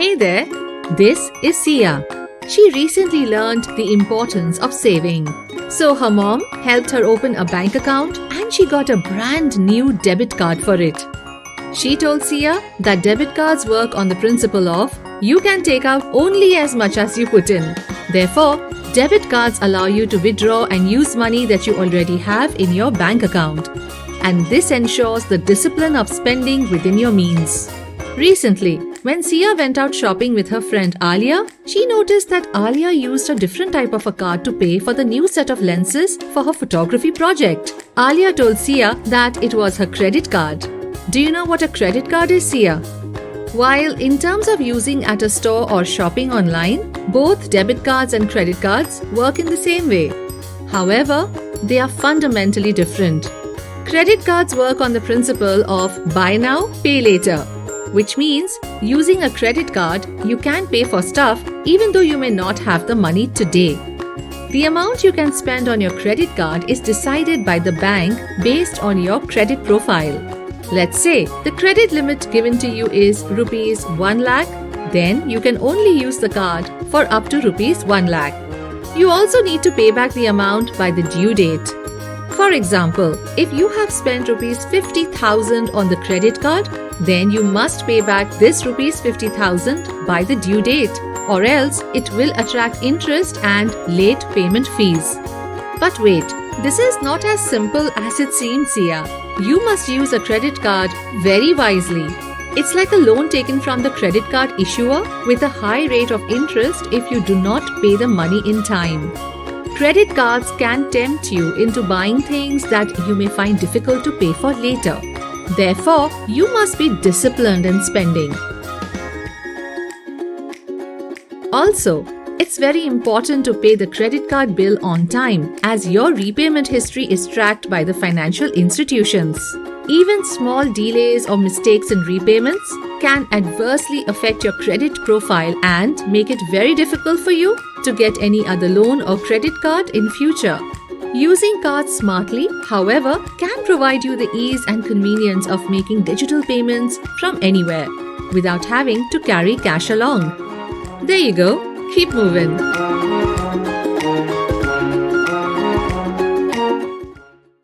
Hey there, this is Sia. She recently learned the importance of saving. So her mom helped her open a bank account and she got a brand new debit card for it. She told Sia that debit cards work on the principle of you can take out only as much as you put in. Therefore, debit cards allow you to withdraw and use money that you already have in your bank account. And this ensures the discipline of spending within your means. Recently, when Sia went out shopping with her friend Alia, she noticed that Alia used a different type of a card to pay for the new set of lenses for her photography project. Alia told Sia that it was her credit card. Do you know what a credit card is, Sia? While in terms of using at a store or shopping online, both debit cards and credit cards work in the same way. However, they are fundamentally different. Credit cards work on the principle of buy now, pay later. Which means, using a credit card, you can pay for stuff even though you may not have the money today. The amount you can spend on your credit card is decided by the bank based on your credit profile. Let's say the credit limit given to you is rupees 1 lakh, then you can only use the card for up to rupees 1 lakh. You also need to pay back the amount by the due date. For example, if you have spent rupees 50,000 on the credit card, then you must pay back this rupees 50,000 by the due date, or else it will attract interest and late payment fees. But wait, this is not as simple as it seems, Sia. You must use a credit card very wisely. It's like a loan taken from the credit card issuer with a high rate of interest if you do not pay the money in time. Credit cards can tempt you into buying things that you may find difficult to pay for later. Therefore, you must be disciplined in spending. Also, it's very important to pay the credit card bill on time as your repayment history is tracked by the financial institutions. Even small delays or mistakes in repayments can adversely affect your credit profile and make it very difficult for you to get any other loan or credit card in future. Using cards smartly, however, can provide you the ease and convenience of making digital payments from anywhere without having to carry cash along. There you go. Keep moving.